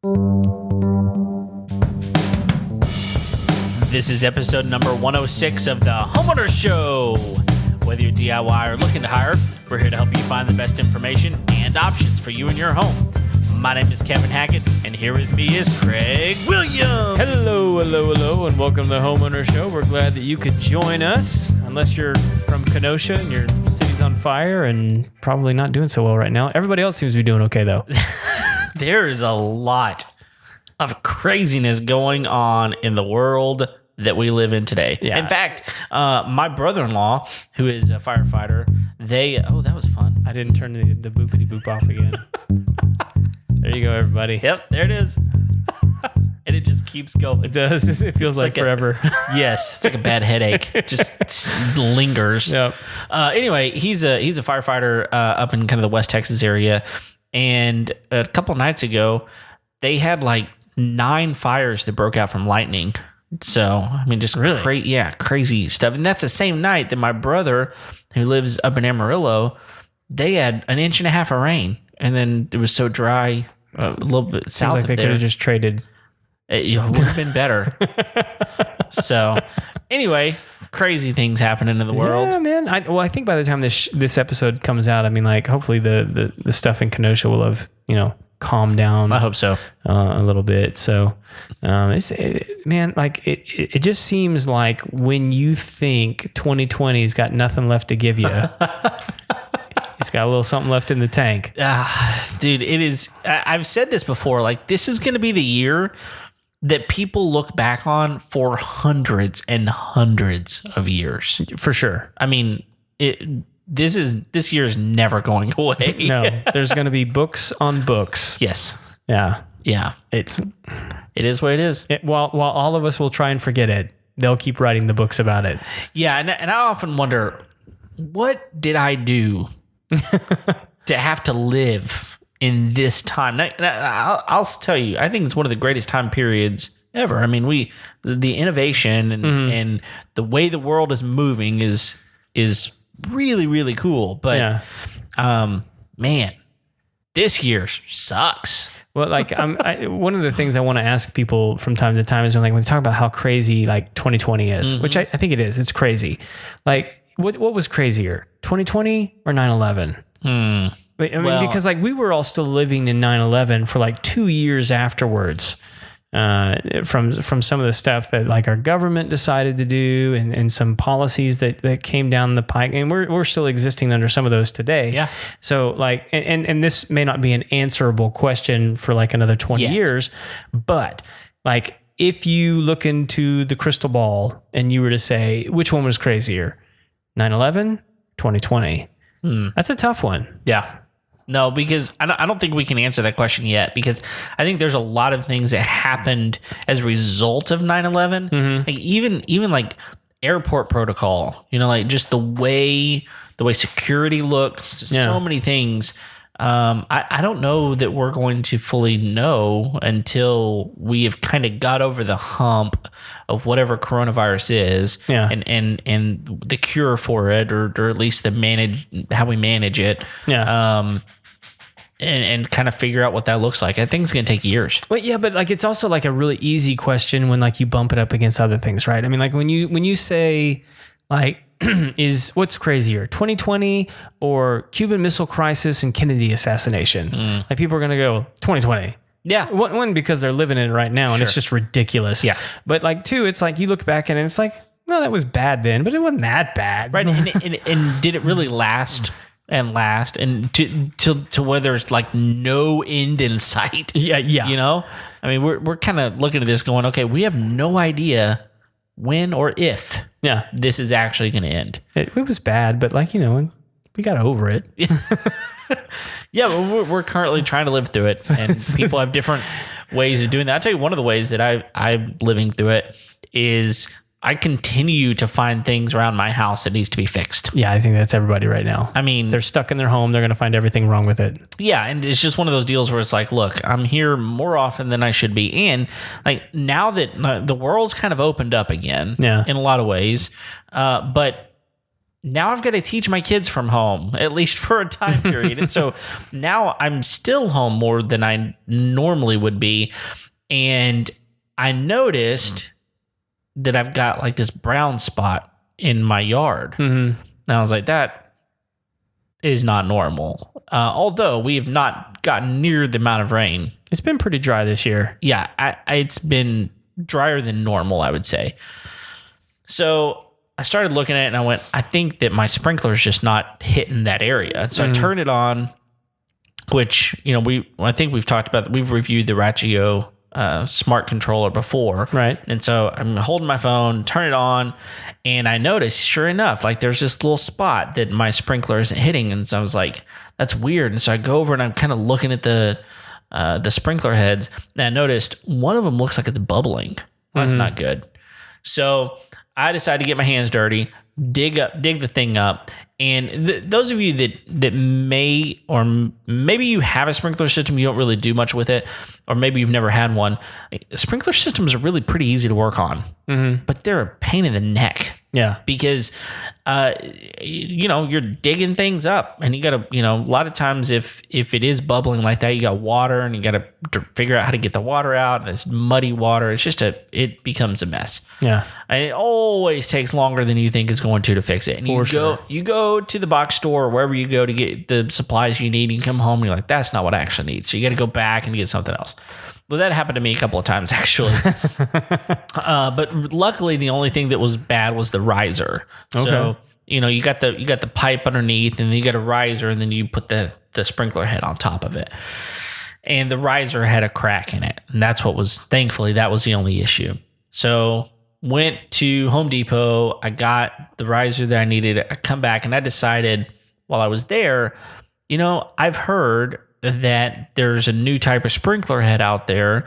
This is episode number 106 of the Homeowner Show. Whether you're DIY or looking to hire, we're here to help you find the best information and options for you and your home. My name is Kevin Hackett, and here with me is Craig Williams. Hello, and welcome to the Homeowner Show. We're glad that you could join us, unless you're from Kenosha and your city's on fire and probably not doing so well right now. Everybody else seems to be doing okay, though. There is a lot of craziness going on in the world that we live in today. Yeah. In fact, my brother-in-law, who is a firefighter, that was fun. I didn't turn the boopity boop off again. There you go, everybody. Yep, there it is. And it just keeps going. It does. It feels like forever. Yes, it's like a bad headache. It just lingers. Yep. Anyway, he's a firefighter up in kind of the West Texas area. And a couple nights ago, they had like 9 fires that broke out from lightning. So, I mean, just really? crazy stuff. And that's the same night that my brother, who lives up in Amarillo, they had 1.5 inches of rain. And then it was so dry a little bit south Seems like of they there. could have just traded. It would have been better. So, anyway, crazy things happening in the world. Yeah, man. I think by the time this episode comes out, I mean, like, hopefully the stuff in Kenosha will have, calmed down. I hope so. A little bit. So, it just seems like when you think 2020's got nothing left to give you, it's got a little something left in the tank. Dude, it is. I've said this before. Like, this is going to be the year that people look back on for hundreds and hundreds of years. For sure. I mean, this year is never going away. No, there's going to be books on books. Yes. Yeah. Yeah. It is what it is. While all of us will try and forget it, they'll keep writing the books about it. Yeah, and I often wonder, what did I do to have to live in this time? I'll tell you, I think it's one of the greatest time periods ever. I mean, the innovation and the way the world is moving is really, really cool. But man, this year sucks. Well, like one of the things I want to ask people from time to time is when they talk about how crazy like 2020 is, which I think it is. It's crazy. Like what was crazier, 2020 or 9/11? I mean, because like we were all still living in 9/11 for like 2 years afterwards. From some of the stuff that like our government decided to do and some policies that came down the pike, and we're still existing under some of those today. Yeah. So like, and this may not be an answerable question for like another 20 years, but like if you look into the crystal ball and you were to say, which one was crazier, 9/11, 2020? That's a tough one. Yeah. No, because I don't think we can answer that question yet, because I think there's a lot of things that happened as a result of 9/11. Like even like airport protocol, like just the way security looks, so many things. I don't know that we're going to fully know until we have kind of got over the hump of whatever coronavirus is, and the cure for it, or at least how we manage it. And kind of figure out what that looks like. I think it's going to take years. Well, yeah, but like it's also like a really easy question when like you bump it up against other things, right? I mean, like when you say like is what's crazier, 2020 or Cuban Missile Crisis and Kennedy assassination? Like people are going to go 2020. Yeah. One, because they're living in it right now and it's just ridiculous. Yeah. But like two, it's like you look back and it's like, well, that was bad then, but it wasn't that bad. Right. and did it really last and to where there's like no end in sight? Yeah. I mean, we're kind of looking at this going, okay, we have no idea when or if this is actually going to end. It was bad, but like, we got over it. Yeah, but we're currently trying to live through it, and people have different ways of doing that. I'll tell you, one of the ways that I'm living through it is I continue to find things around my house that needs to be fixed. Yeah, I think that's everybody right now. I mean, they're stuck in their home. They're going to find everything wrong with it. Yeah, and it's just one of those deals where it's like, look, I'm here more often than I should be. And like now that the world's kind of opened up again in a lot of ways, but now I've got to teach my kids from home, at least for a time period. And so now I'm still home more than I normally would be. And I noticed that I've got like this brown spot in my yard. And I was like, that is not normal. Although we have not gotten near the amount of rain. It's been pretty dry this year. Yeah, it's been drier than normal, I would say. So I started looking at it and I went, I think that my sprinkler is just not hitting that area. So I turned it on, which, I think we've talked about, we've reviewed the Ratio smart controller before. Right. And so I'm holding my phone, turn it on, and I noticed, sure enough, like there's this little spot that my sprinkler isn't hitting. And so I was like, that's weird. And so I go over and I'm kind of looking at the sprinkler heads, and I noticed one of them looks like it's bubbling. That's not good. So I decided to get my hands dirty, dig the thing up. And those of you that may, or maybe you have a sprinkler system, you don't really do much with it, or maybe you've never had one. Sprinkler systems are really pretty easy to work on, but they're a pain in the neck. Yeah. Because, you're digging things up, and you got to, a lot of times if it is bubbling like that, you got water and you got to figure out how to get the water out. It's muddy water. It's just it becomes a mess. Yeah. And it always takes longer than you think it's going to fix it. And you go to the box store or wherever you go to get the supplies you need, and you come home and you're like, that's not what I actually need. So you got to go back and get something else. Well, that happened to me a couple of times, actually. But luckily, the only thing that was bad was the riser. Okay. So, you got the pipe underneath, and then you got a riser, and then you put the sprinkler head on top of it. And the riser had a crack in it. And thankfully, that was the only issue. So went to Home Depot. I got the riser that I needed. I come back, and I decided while I was there, I've heard that there's a new type of sprinkler head out there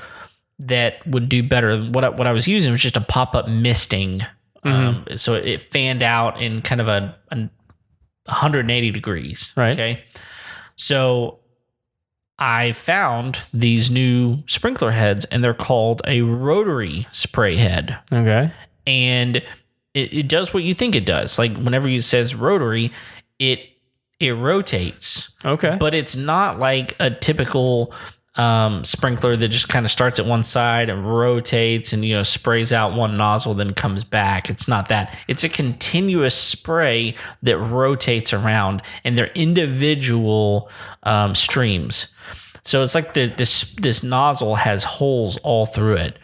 that would do better. What I was using was just a pop-up misting. So it fanned out in kind of a 180 degrees. Right. Okay. So I found these new sprinkler heads, and they're called a rotary spray head. Okay. And it does what you think it does. Like whenever it says rotary, it rotates. Okay. But it's not like a typical sprinkler that just kind of starts at one side and rotates and, sprays out one nozzle, then comes back. It's not that. It's a continuous spray that rotates around, and they're individual streams. So it's like this nozzle has holes all through it,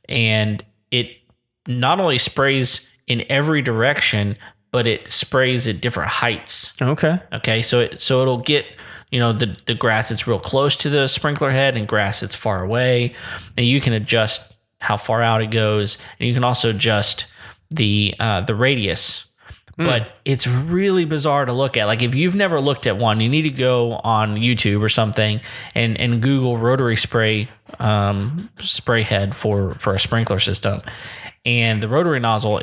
and it not only sprays in every direction, but it sprays at different heights. Okay. Okay. So it'll get, the grass that's real close to the sprinkler head and grass that's far away. And you can adjust how far out it goes. And you can also adjust the radius. But it's really bizarre to look at. Like if you've never looked at one, you need to go on YouTube or something and Google rotary spray head for a sprinkler system. And the rotary nozzle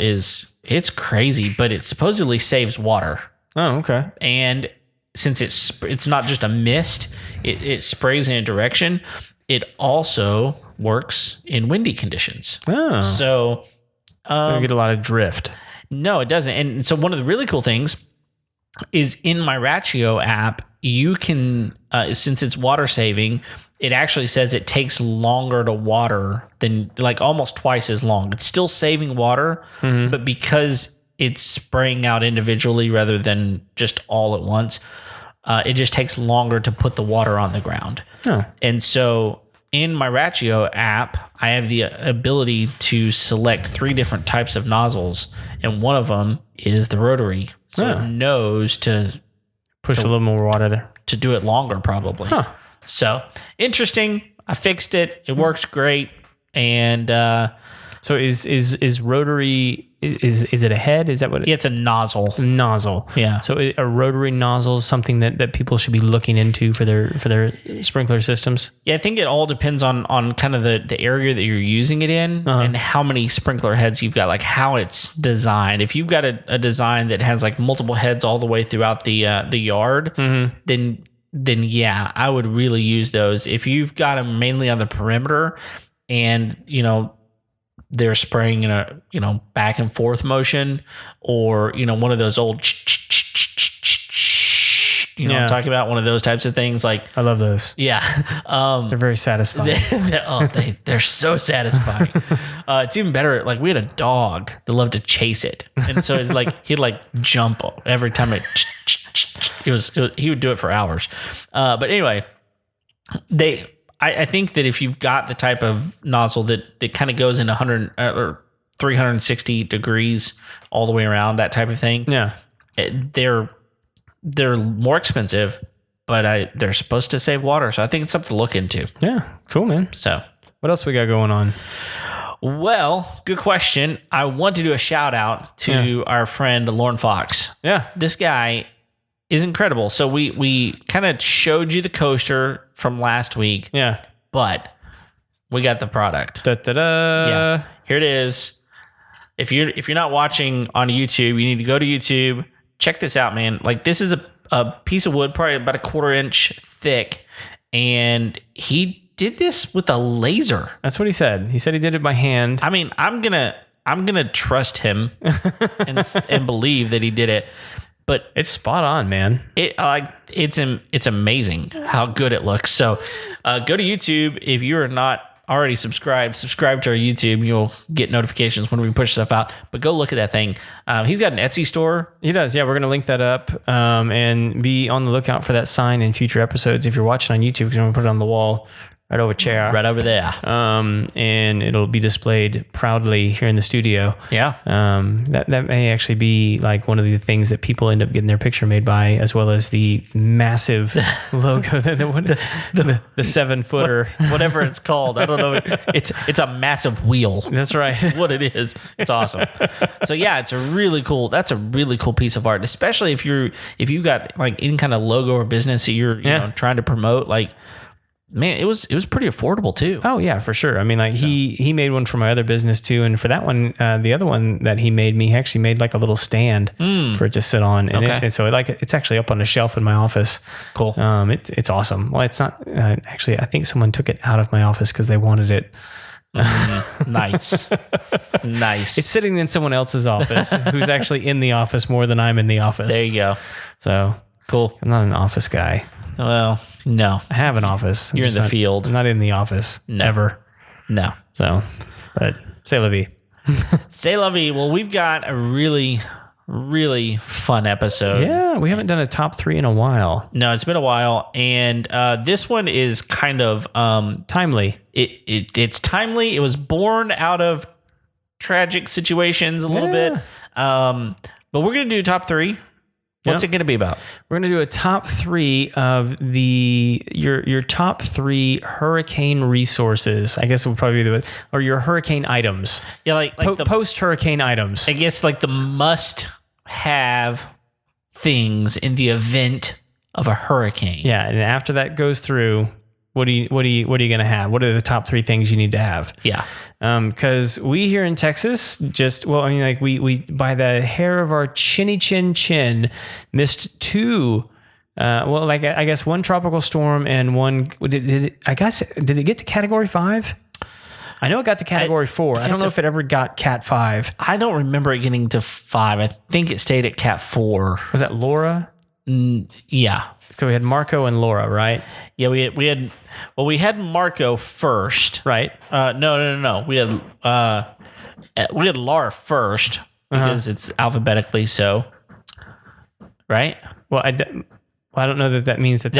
it's crazy, but it supposedly saves water. Oh, okay. And since it's not just a mist, it sprays in a direction. It also works in windy conditions. Oh. So you get a lot of drift. No, it doesn't. And so one of the really cool things is in my Ratio app, you can, since it's water saving, it actually says it takes longer to water than, like, almost twice as long. It's still saving water, but because it's spraying out individually rather than just all at once, it just takes longer to put the water on the ground. Oh. And so in my Ratio app, I have the ability to select 3 different types of nozzles, and one of them is the rotary. So it knows to push a little more water there. To do it longer, probably. Huh. So interesting. I fixed it. It works great. And so is rotary, is it a head? Is that what it's a nozzle? Nozzle. Yeah. So a rotary nozzle is something that people should be looking into for their sprinkler systems? Yeah, I think it all depends on kind of the area that you're using it in, and how many sprinkler heads you've got, like how it's designed. If you've got a design that has like multiple heads all the way throughout the yard, then yeah, I would really use those. If you've got them mainly on the perimeter and, they're spraying in a, back and forth motion, or, one of those old, what I'm talking about? One of those types of things. Like, I love those. Yeah. They're very satisfying. They're so satisfying. It's even better. Like, we had a dog that loved to chase it. And so it's like, he'd like jump every time he would do it for hours. But anyway, I think that if you've got the type of nozzle that kind of goes in 100 or 360 degrees all the way around, that type of thing. Yeah. They're more expensive, but they're supposed to save water. So I think it's something to look into. Yeah. Cool, man. So what else we got going on? Well, good question. I want to do a shout out to our friend Lauren Fox. Yeah. This guy is incredible. So we kind of showed you the coaster from last week. Yeah. But we got the product. Da-da-da. Yeah. Here it is. If you're not watching on YouTube, you need to go to YouTube. Check this out, man. Like, this is a piece of wood, probably about a 1/4 inch thick. And he did this with a laser. That's what he said. He said he did it by hand. I mean, I'm gonna trust him and believe that he did it. But it's spot on, man. It's amazing how good it looks. So go to YouTube. If you're not already subscribe to our YouTube. You'll get notifications when we push stuff out. But go look at that thing. He's got an Etsy store. He does. Yeah, we're going to link that up and be on the lookout for that sign in future episodes. If you're watching on YouTube, because I'm going to put it on the wall right over chair. Right over there. And it'll be displayed proudly here in the studio. Yeah. That may actually be like one of the things that people end up getting their picture made by, as well as the massive logo, the 7-footer. Whatever it's called. I don't know. It's a massive wheel. That's right. That's what it is. It's awesome. So yeah, that's a really cool piece of art, especially if you got like any kind of logo or business that you're trying to promote. Like, man, it was pretty affordable too. Oh yeah, for sure. I mean, like he made one for my other business too, and for that one, the other one that he made me, he actually made like a little stand for it to sit on, and, and so it's actually up on a shelf in my office. Cool. It's awesome. Well, it's not actually. I think someone took it out of my office because they wanted it. Nice. It's sitting in someone else's office who's actually in the office more than I'm in the office. There you go. So cool. I'm not an office guy. Well, no. I have an office. You're in the field. I'm not in the office. No. Ever. No. So, but c'est la vie. C'est la vie. Well, we've got a really, really fun episode. Yeah, we haven't done a top 3 in a while. No, it's been a while. And this one is kind of... timely. It's timely. It was born out of tragic situations a little bit. But we're going to do top 3. What's it going to be about? We're going to do a top 3 of your top 3 hurricane resources. I guess it would probably be or your hurricane items. Yeah, like the post-hurricane items. I guess like the must-have things in the event of a hurricane. Yeah, and after that goes through, what are you going to have? What are the top 3 things you need to have? Yeah. Because we here in Texas we by the hair of our chin missed 2. I guess one tropical storm and one did it get to Category 5? I know it got to Category 4. I don't know if it ever got Cat 5. I don't remember it getting to 5. I think it stayed at Cat 4. Was that Laura? Yeah. So we had Marco and Laura, right? Yeah, we had Marco first, right? No. We had Laura first because it's alphabetically so, right? Well, I don't know that means that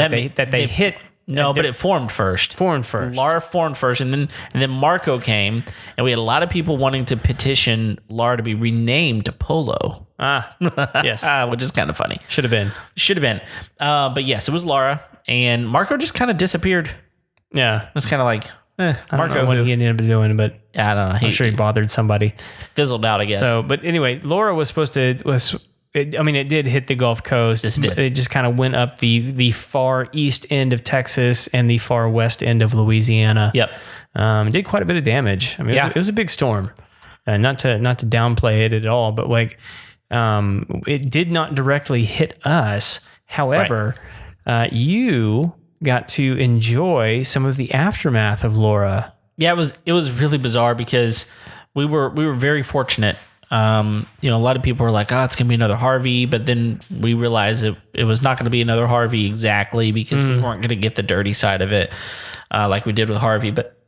they hit. No, but it formed first. Laura formed first, and then Marco came, and we had a lot of people wanting to petition Laura to be renamed to Polo. Yes. Which is kind of funny. Should have been. But yes, it was Laura, and Marco just kind of disappeared. Yeah. It was kind of like, I don't know what he ended up doing, but I don't know. I'm sure he bothered somebody. Fizzled out, I guess. So, but anyway, Laura was supposed to, it did hit the Gulf Coast. It just kind of went up the far east end of Texas and the far west end of Louisiana. Yep. It did quite a bit of damage. I mean, it was a big storm. Not to downplay it at all, but it did not directly hit us. However, you got to enjoy some of the aftermath of Laura. Yeah, it was really bizarre because we were very fortunate. A lot of people were like, "Oh, it's gonna be another Harvey," but then we realized it was not going to be another Harvey exactly because we weren't going to get the dirty side of it like we did with Harvey. But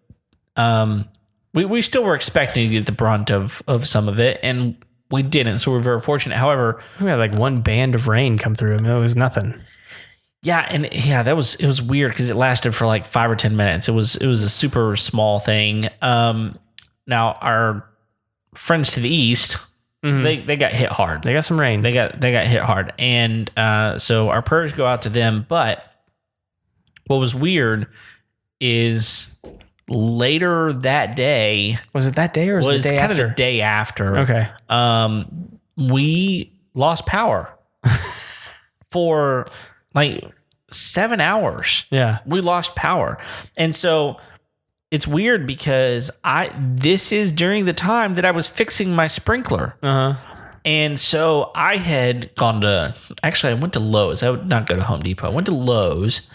we still were expecting to get the brunt of some of it, and we didn't. So we're very fortunate. However, we had like one band of rain come through. I mean, it was nothing. Yeah, and it was weird because it lasted for like 5 or 10 minutes. It was a super small thing. Now our friends to the east, they got hit hard. They got some rain. They got hit hard, and so our prayers go out to them. But what was weird is later that day. Was it that day or was it the day kind after? of the day after? Okay. We lost power for like 7 hours. Yeah. We lost power. And so it's weird because this is during the time that I was fixing my sprinkler. Uh-huh. And so I had gone I went to Lowe's. I would not go to Home Depot. I went to Lowe's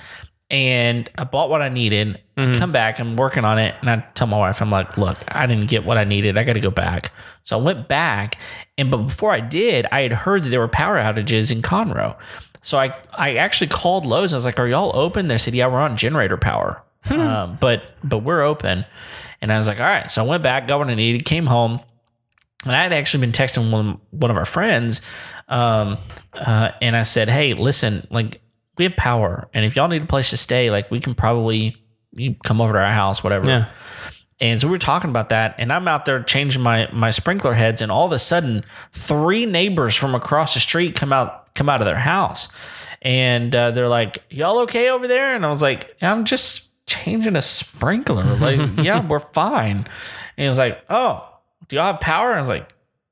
and I bought what I needed. Come back, I'm working on it. And I tell my wife, I'm like, look, I didn't get what I needed. I got to go back. So I went back. But before I did, I had heard that there were power outages in Conroe. So I actually called Lowe's. I was like, are y'all open? They said, yeah, we're on generator power. But we're open. And I was like, all right. So I went back, got what I needed, came home. And I had actually been texting one of our friends. And I said, hey, listen, like we have power. And if y'all need a place to stay, like we can probably you come over to our house, whatever. Yeah. And so we were talking about that, and I'm out there changing my sprinkler heads, and all of a sudden, 3 neighbors from across the street come out of their house, and they're like, "Y'all okay over there?" And I was like, "I'm just changing a sprinkler. Like, yeah, we're fine." And he was like, "Oh, do y'all have power?" And I was like,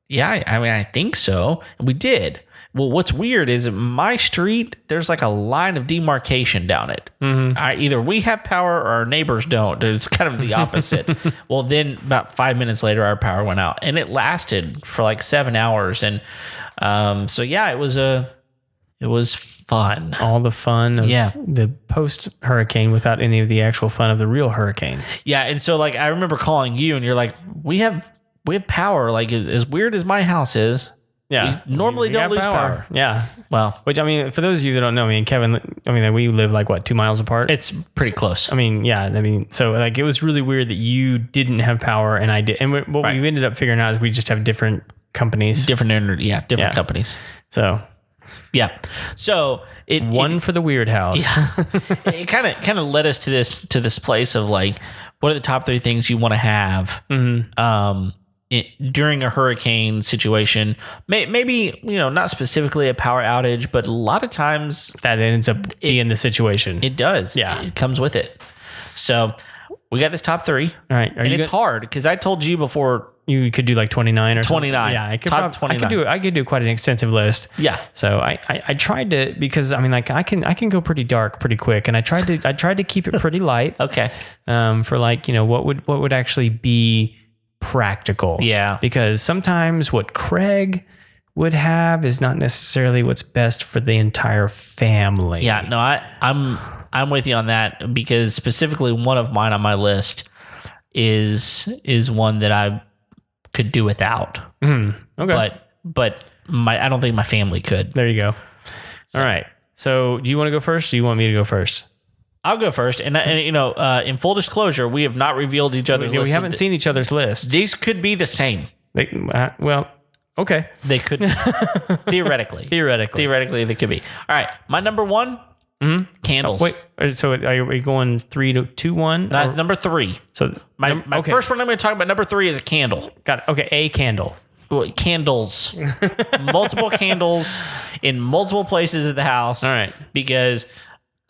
"Yeah, I mean, I think so." And we did. Well, what's weird is my street, there's like a line of demarcation down it. Either we have power or our neighbors don't. It's kind of the opposite. Well, then about 5 minutes later, our power went out, and it lasted for like 7 hours. And so yeah, it was fun. All the fun of the post hurricane without any of the actual fun of the real hurricane. Yeah, and so like I remember calling you, and you're like, we have power. Like as weird as my house is. Yeah. We normally don't lose power. Yeah. Well, which I mean, for those of you that don't know, me and Kevin, I mean, we live like what, 2 miles apart? It's pretty close. I mean, yeah. I mean, so like it was really weird that you didn't have power and I did. And what we ended up figuring out is we just have different companies. Different companies. So, yeah. So one for the weird house. Yeah. It kind of led us to this place of like, what are the top 3 things you want to have? During a hurricane situation, maybe, not specifically a power outage, but a lot of times that ends up being the situation. It does. Yeah. It comes with it. So we got this top 3. All right. And it's hard because I told you before. You could do like 29 or 29. Something. Yeah, I could top 29. I could do quite an extensive list. Yeah. So I tried to, because I mean, like I can go pretty dark pretty quick, and I tried to keep it pretty light. Okay. For like, what would actually be practical. Yeah. Because sometimes what Craig would have is not necessarily what's best for the entire family. Yeah. No, I'm with you on that, because specifically one of mine on my list is one that I could do without. Okay. But I don't think my family could. There you go. All right. So do you want to go first, or do you want me to go first? I'll go first. And in full disclosure, we have not revealed each other's list. We haven't seen each other's lists. These could be the same. Well, okay. They could theoretically. Theoretically, they could be. All right. My number 1, candles. Wait, so are we going 3, 2, 1? Number 3. So my first one I'm going to talk about, number 3, is a candle. Got it. Okay, a candle. Well, candles. Multiple candles in multiple places of the house. All right. Because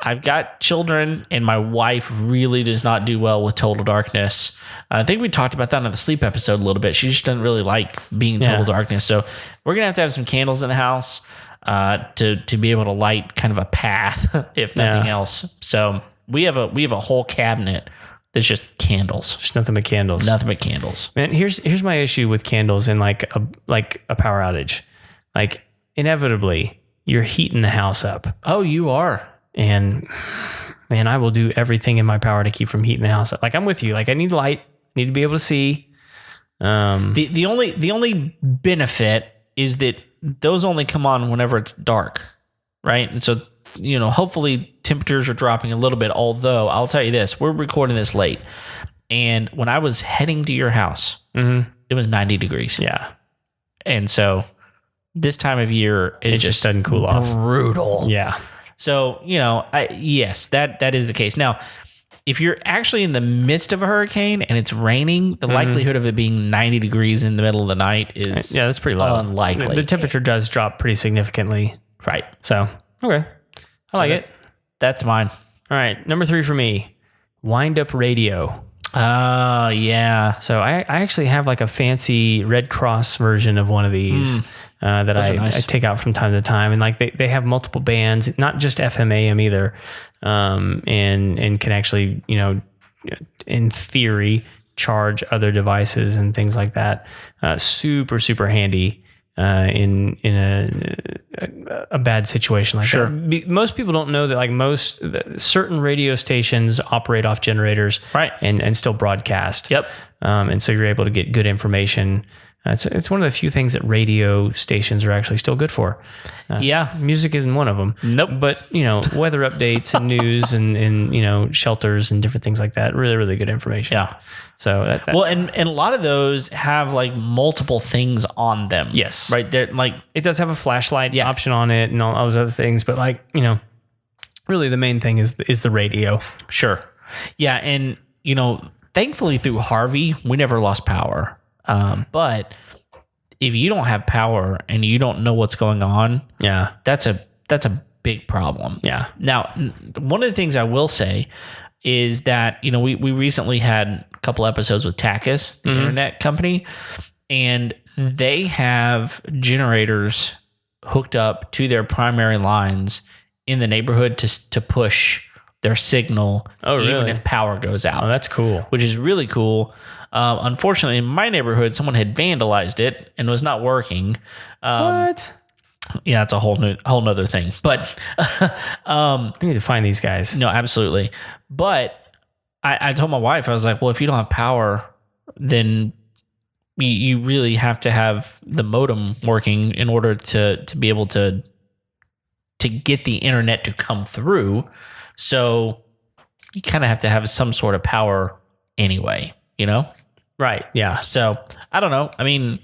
I've got children, and my wife really does not do well with total darkness. I think we talked about that in the sleep episode a little bit. She just doesn't really like being in total darkness. So we're going to have some candles in the house to be able to light kind of a path, if nothing else. So we have a whole cabinet that's just candles. Just nothing but candles. Nothing but candles. Man, here's my issue with candles and like a power outage. Like inevitably, you're heating the house up. Oh, you are. And man, I will do everything in my power to keep from heating the house up. Like I'm with you. Like I need light, need to be able to see. The only benefit is that those only come on whenever it's dark, right? And so, hopefully temperatures are dropping a little bit, although I'll tell you this, we're recording this late. And when I was heading to your house, it was 90 degrees. Yeah. And so this time of year, it just doesn't cool off. Brutal. Yeah. So, yes, that is the case. Now, if you're actually in the midst of a hurricane and it's raining, the likelihood of it being 90 degrees in the middle of the night is that's pretty low. Unlikely. The temperature does drop pretty significantly. Right. So, okay. I like it. That's mine. All right. Number 3 for me, wind-up radio. Oh, yeah. So I actually have like a fancy Red Cross version of one of these that I take out from time to time. And like they have multiple bands, not just FM AM either. And can actually, in theory, charge other devices and things like that. Super, super handy in a bad situation like that. Most people don't know that like certain radio stations operate off generators, right, and still broadcast. Yep. And so you're able to get good information. It's one of the few things that radio stations are actually still good for. Music isn't one of them. Nope. But, weather updates and news and shelters and different things like that. Really, really good information. Yeah. So and a lot of those have like multiple things on them. Yes. Right. They're like, it does have a flashlight option on it and all those other things. But like, really the main thing is the radio. Sure. Yeah. And, thankfully through Harvey, we never lost power. But if you don't have power and you don't know what's going on, that's a big problem. Yeah. Now, one of the things I will say is that, we recently had a couple episodes with Takis, the internet company, and they have generators hooked up to their primary lines in the neighborhood to push their signal, even if power goes out. Oh, that's cool. Which is really cool. Unfortunately, in my neighborhood, someone had vandalized it and was not working. What? Yeah, it's a whole nother thing. But we need to find these guys. No, absolutely. But I told my wife, I was like, well, if you don't have power, then you really have to have the modem working in order to be able to get the internet to come through. So you kind of have to have some sort of power anyway, Right. Yeah. So I don't know. I mean,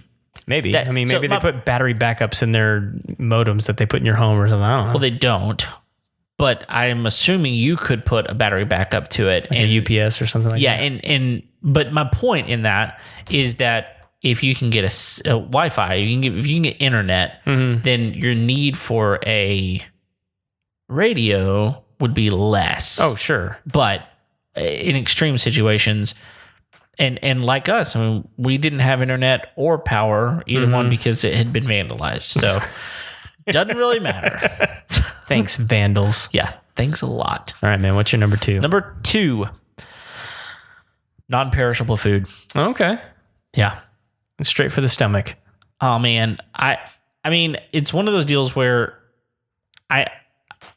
maybe. Maybe they put battery backups in their modems that they put in your home or something. I don't know. Well, they don't. But I'm assuming you could put a battery backup to it, like a UPS or something like that. Yeah, but my point in that is that if you can get a Wi-Fi, if you can get internet, then your need for a radio would be less. Oh, sure. But in extreme situations, and like us, we didn't have internet or power, either one, because it had been vandalized. So doesn't really matter. Thanks, vandals. Yeah, thanks a lot. All right, man. What's your number 2? Number 2, non-perishable food. Okay. Yeah. Straight for the stomach. Oh, man. I mean, it's one of those deals where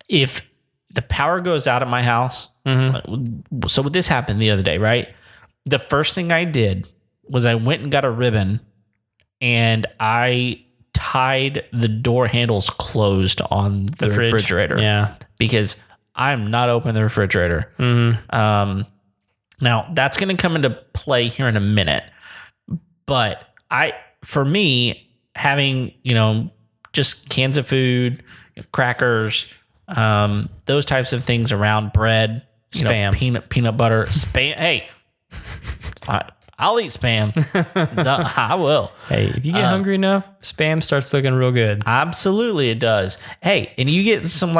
if the power goes out at my house, so this happened the other day, right? The first thing I did was I went and got a ribbon and I tied the door handles closed on the refrigerator. Yeah. Because I'm not opening the refrigerator. Now that's going to come into play here in a minute. But for me, having, just cans of food, crackers, those types of things around, bread, Spam. Peanut butter, Spam. Hey, I'll eat Spam. I will. Hey, if you get hungry enough, Spam starts looking real good. Absolutely, it does. Hey, and you get some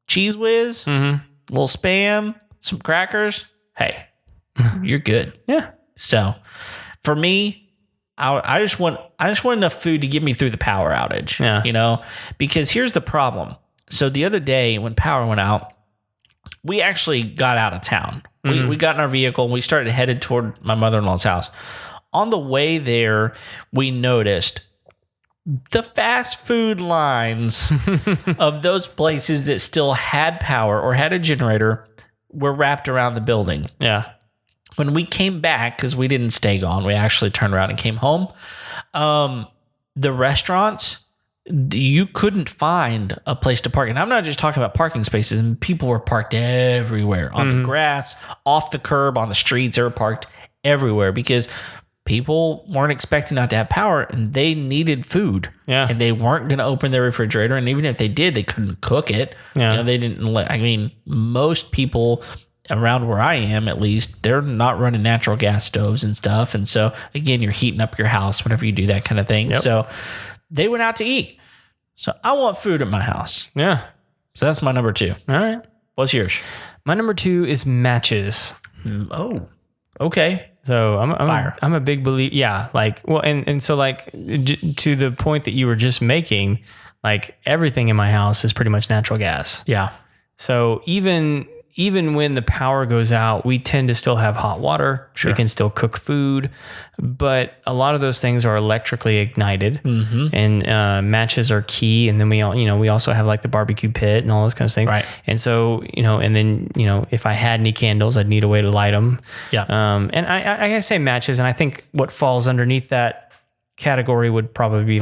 Cheese Whiz, little Spam, some crackers. Hey, you're good. Yeah. So, for me, I just want enough food to get me through the power outage. Yeah. Because here's the problem. So the other day when power went out, we actually got out of town. We got in our vehicle and we started headed toward my mother-in-law's house. On the way there, we noticed the fast food lines of those places that still had power or had a generator were wrapped around the building. Yeah. when we came back, because we didn't stay gone, we actually turned around and came home. The restaurants, you couldn't find a place to park. And I'm not just talking about parking spaces. And people were parked everywhere on the grass, off the curb, on the streets. They were parked everywhere because people weren't expecting not to have power and they needed food. Yeah. And they weren't going to open their refrigerator. And even if they did, they couldn't cook it. Yeah. They didn't most people around where I am, at least, they're not running natural gas stoves and stuff. And so, again, you're heating up your house whenever you do that kind of thing. Yep. So they went out to eat. So I want food at my house. Yeah. So that's my number 2. All right. What's yours? My number 2 is matches. Oh, okay. So Fire. I'm a big believer. Yeah. And so to the point that you were just making, everything in my house is pretty much natural gas. Yeah. So even when the power goes out, we tend to still have hot water. Sure. We can still cook food, but a lot of those things are electrically ignited, and matches are key. And then we also have the barbecue pit and all those kinds of things. Right. And so, and then, if I had any candles, I'd need a way to light them. Yeah. And I say matches, and I think what falls underneath that category would probably be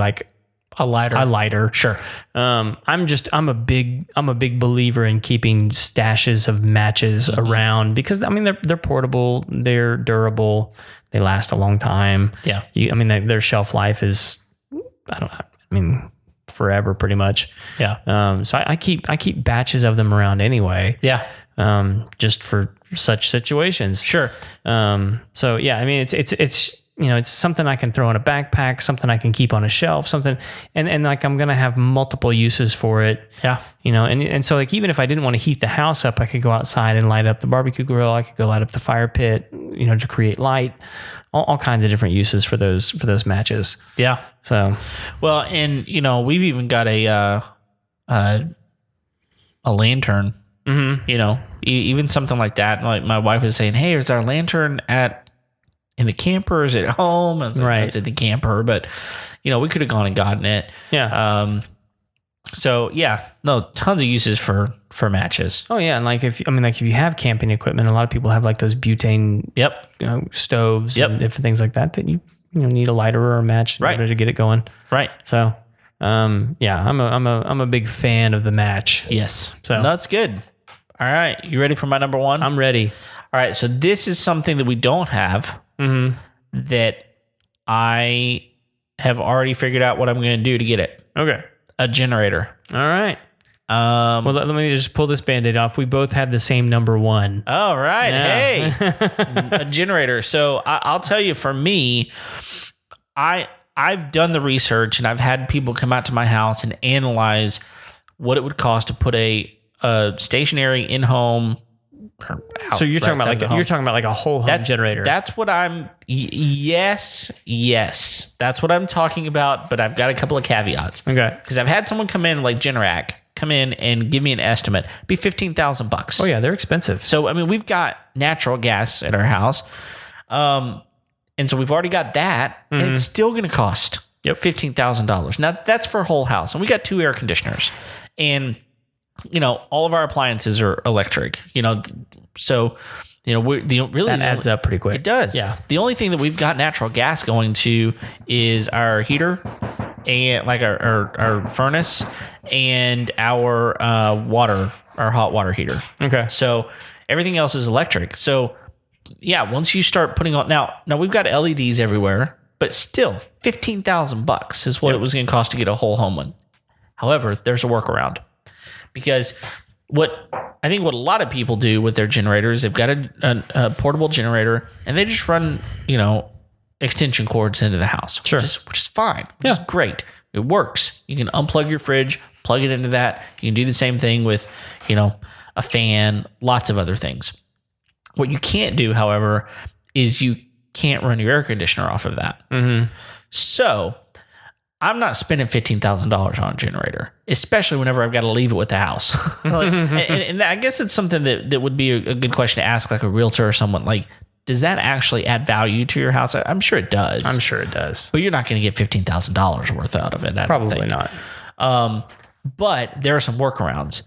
a lighter. Sure. I'm a big believer in keeping stashes of matches around because they're portable, they're durable, they last a long time. Yeah. Their shelf life is, forever pretty much. Yeah. So I keep batches of them around anyway. Yeah. Just for such situations. Sure. So yeah, it's something I can throw in a backpack, something I can keep on a shelf, something, and I'm going to have multiple uses for it. Yeah. And so even if I didn't want to heat the house up, I could go outside and light up the barbecue grill. I could go light up the fire pit, to create light, all kinds of different uses for those matches. Yeah. So, well, and we've even got a lantern, even something like that. Like my wife was saying, hey, is our lantern in the camper? Is it at home? I was like, right. It's in the camper, but we could have gone and gotten it. Yeah. So yeah, no, tons of uses for matches. Oh yeah, and if you have camping equipment, a lot of people have those butane stoves and different things like that you need a lighter or a match in order to get it going. Right. So yeah, I'm a big fan of the match. Yes. So that's good. All right, you ready for my number 1? I'm ready. All right, so this is something that we don't have that I have already figured out what I'm going to do to get it. Okay. A generator. All right. Well, let me just pull this Band-Aid off. We both had the same number 1. All right. Yeah. Hey, a generator. So I'll tell you, for me, I've done the research and I've had people come out to my house and analyze what it would cost to put a stationary in-home. So you're talking about a whole home generator. That's what I'm. Yes, that's what I'm talking about. But I've got a couple of caveats. Okay. Because I've had someone come in Generac come in and give me an estimate. It'd be $15,000. Oh yeah, they're expensive. So we've got natural gas at our house, and so we've already got that, and it's still going to cost $15,000. Now that's for a whole house, and we got 2 air conditioners, and all of our appliances are electric. So that adds up pretty quick. It does. Yeah. The only thing that we've got natural gas going to is our heater and our furnace and our our hot water heater. Okay. So everything else is electric. So yeah, once you start putting on now we've got LEDs everywhere, but still $15,000 is what it was going to cost to get a whole home one. However, there's a workaround, because what a lot of people do with their generators, they've got a portable generator and they just run, extension cords into the house, sure, which is fine, which is great. It works. You can unplug your fridge, plug it into that. You can do the same thing with, a fan, lots of other things. What you can't do, however, is you can't run your air conditioner off of that. Mm-hmm. So I'm not spending $15,000 on a generator, especially whenever I've got to leave it with the house. and I guess it's something that would be a good question to ask, a realtor or someone. Does that actually add value to your house? I'm sure it does. I'm sure it does. But you're not going to get $15,000 worth out of it. Probably not. But there are some workarounds,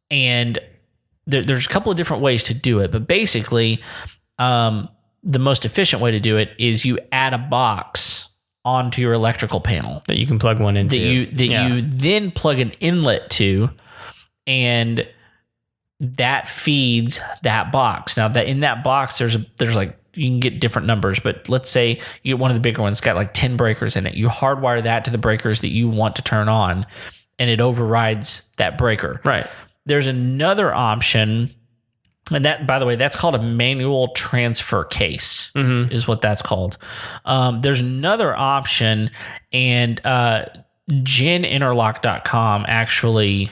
and there's a couple of different ways to do it. But basically, the most efficient way to do it is you add a box onto your electrical panel that you can plug one into. You then plug an inlet to, and that feeds that box. Now that in that box, there's like, you can get different numbers, but let's say you get one of the bigger ones, it's got like 10 breakers in it. You hardwire that to the breakers that you want to turn on, and it overrides that breaker. Right. There's another option, and that, by the way, that's called a manual transfer case, is what that's called. There's another option, and geninterlock.com actually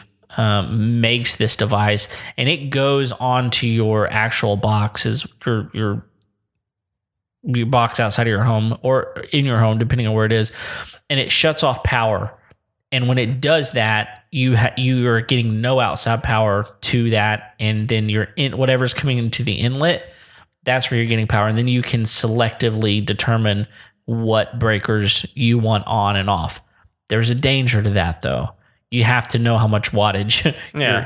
makes this device, and it goes onto your actual boxes, your box outside of your home or in your home, depending on where it is, and it shuts off power. And when it does that, you are getting no outside power to that, and then you're in whatever's coming into the inlet. That's where you're getting power, and then you can selectively determine what breakers you want on and off. There's a danger to that, though. You have to know how much wattage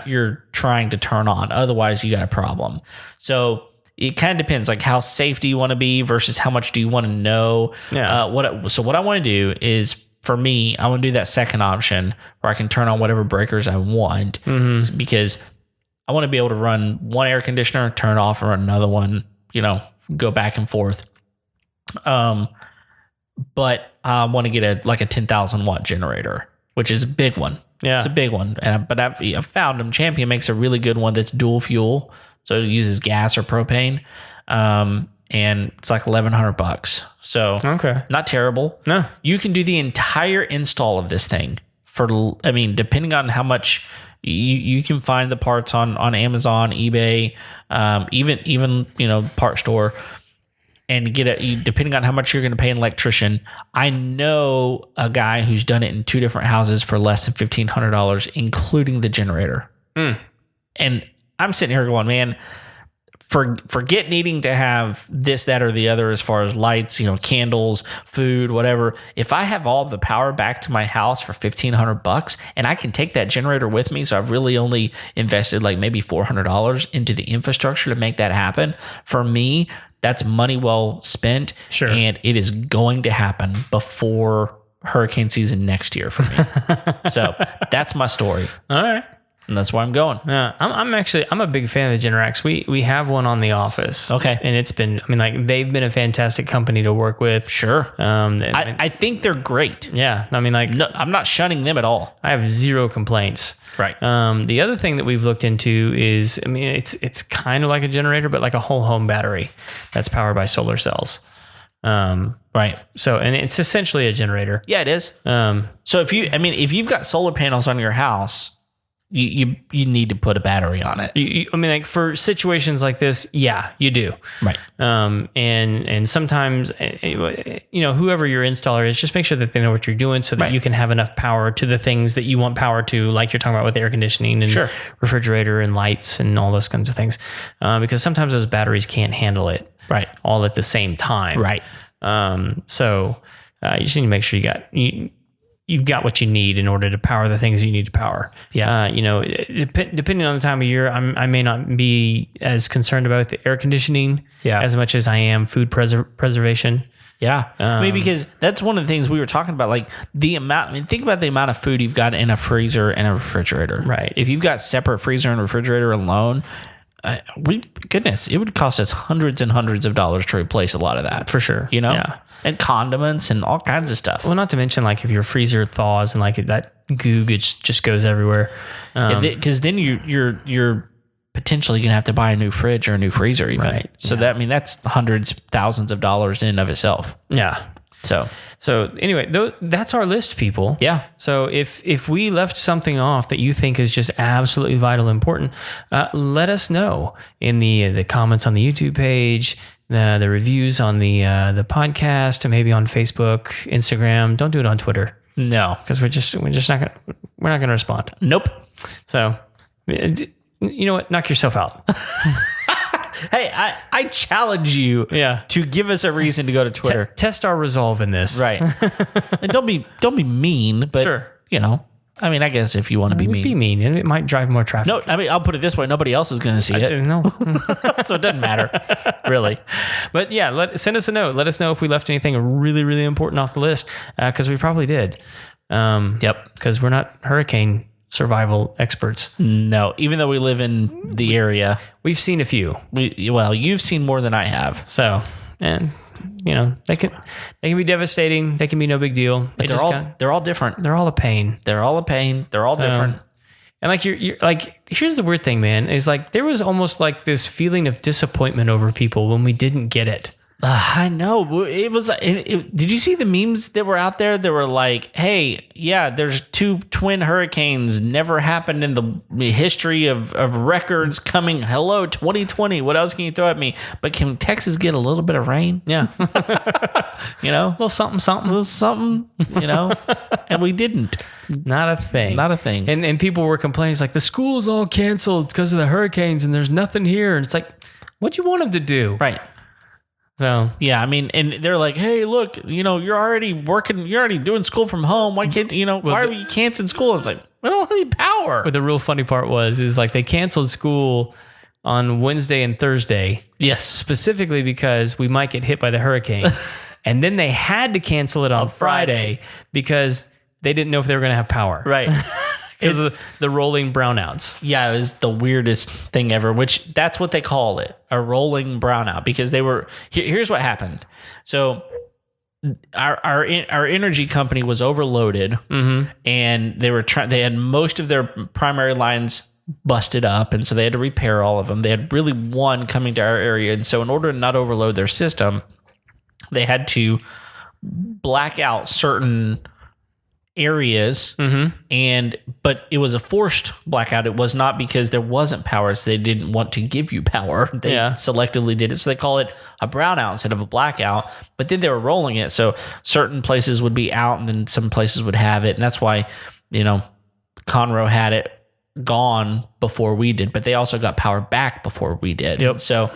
you're trying to turn on. Otherwise, you got a problem. So it kind of depends, like how safe do you want to be versus how much do you want to know. So what I want to do is, for me, I want to do that second option where I can turn on whatever breakers I want, because I want to be able to run one air conditioner, turn it off, and run another one, go back and forth. But I want to get a 10,000 watt generator, which is a big one. Yeah. It's a big one. But I've found them. Champion makes a really good one that's dual fuel. So it uses gas or propane. And it's like $1,100. So not terrible. No. You can do the entire install of this thing for, depending on how much you can find the parts on Amazon, eBay, even part store, and get it, depending on how much you're going to pay an electrician. I know a guy who's done it in 2 different houses for less than $1,500, including the generator. And I'm sitting here going, man, forget needing to have this, that, or the other as far as lights, candles, food, whatever. If I have all the power back to my house for $1,500 and I can take that generator with me, so I've really only invested like maybe $400 into the infrastructure to make that happen. For me, that's money well spent. Sure. And it is going to happen before hurricane season next year for me. So that's my story. All right. And that's where I'm going. Yeah, I'm a big fan of the Generacs. We have one on the office. Okay. And it's been, they've been a fantastic company to work with. Sure. I think they're great. Yeah. No, I'm not shunning them at all. I have zero complaints. Right. The other thing that we've looked into is, it's kind of like a generator, but like a whole home battery that's powered by solar cells. Right. So, and it's essentially a generator. Yeah, it is. So if you've got solar panels on your house, you need to put a battery on it. For situations like this, yeah, you do. Right. And sometimes, whoever your installer is, just make sure that they know what you're doing so that you can have enough power to the things that you want power to, like you're talking about with air conditioning and refrigerator and lights and all those kinds of things. Because sometimes those batteries can't handle it all at the same time. Right. So you just need to make sure you've got what you need in order to power the things you need to power. Yeah. Depending on the time of year, I may not be as concerned about the air conditioning as much as I am food preservation. Yeah. Because that's one of the things we were talking about, like the amount, think about the amount of food you've got in a freezer and a refrigerator. Right. If you've got separate freezer and refrigerator alone, it would cost us hundreds and hundreds of dollars to replace a lot of that. For sure. Yeah. And condiments and all kinds of stuff. Well, not to mention, like, if your freezer thaws and like that goo just goes everywhere. Because then you're potentially gonna have to buy a new fridge or a new freezer, even. Right. So that's hundreds, thousands of dollars in and of itself. Yeah. So anyway, that's our list, people. Yeah. So if we left something off that you think is just absolutely vital, important, let us know in the comments on the YouTube page, the reviews on the podcast, and maybe on Facebook, Instagram. Don't do it on Twitter. No, because we're not gonna respond. Nope. So you know what? Knock yourself out. Hey, I challenge you to give us a reason to go to Twitter. Test our resolve in this. Right. And don't be mean, but sure. I mean, I guess if you want to be mean. Be mean, and it might drive more traffic. No, I mean, I'll put it this way. Nobody else is going to see it. No. So it doesn't matter, really. But yeah, send us a note. Let us know if we left anything really, really important off the list, because we probably did. Yep. Because we're not hurricane survival experts. No, even though we live in the area. We've seen a few. Well, you've seen more than I have. So, and... they can be devastating. They can be no big deal. But they're all different. They're all a pain. They're all a pain. They're all different. And like you're like, here's the weird thing, man, is like there was almost like this feeling of disappointment over people when we didn't get it. I know. It was. Did you see the memes that were out there? That were like, "Hey, yeah, there's 2 twin hurricanes. Never happened in the history of records. Coming. Hello, 2020. What else can you throw at me? But can Texas get a little bit of rain? Yeah, you know, a little something. You know, and we didn't. Not a thing. And people were complaining. It's like the school's all canceled because of the hurricanes, and there's nothing here. And it's like, what you want them to do, right? So yeah, I mean, and they're like, "Hey, look, you're already working, you're already doing school from home. Why can't why are we canceling school?" It's like, we don't have any power. But the real funny part is like they canceled school on Wednesday and Thursday. Yes, specifically because we might get hit by the hurricane, and then they had to cancel it on Friday because they didn't know if they were going to have power. Right. Because of the rolling brownouts. Yeah, it was the weirdest thing ever, which that's what they call it, a rolling brownout, because they were, here's what happened. So our energy company was overloaded, and they had most of their primary lines busted up, and so they had to repair all of them. They had really one coming to our area, and so in order to not overload their system, they had to black out certain areas, but it was a forced blackout. It was not because there wasn't power, so they didn't want to give you power. They selectively did it, so they call it a brownout instead of a blackout. But then they were rolling it, so certain places would be out and then some places would have it, and that's why Conroe had it gone before we did, but they also got power back before we did. Yep. So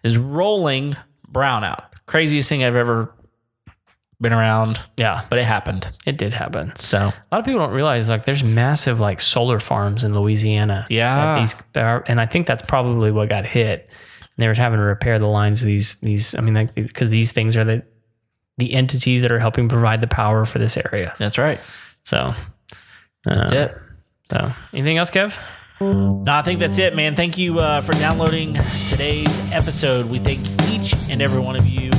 this rolling brownout, craziest thing I've ever been around. Yeah, but it happened. It did happen. So a lot of people don't realize like there's massive like solar farms in Louisiana. Yeah, and I think that's probably what got hit. And they were having to repair the lines of these. I mean, like, because these things are the entities that are helping provide the power for this area. That's right. So that's it. So anything else, Kev? No, I think that's it, man. Thank you for downloading today's episode. We thank each and every one of you.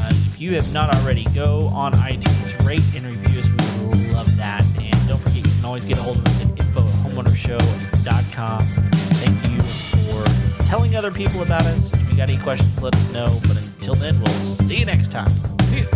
If you have not already, go on iTunes, rate and review us. We would love that. And don't forget, you can always get a hold of us at info@homeownershow.com. Thank you for telling other people about us. If you got any questions, let us know. But until then, we'll see you next time. See you.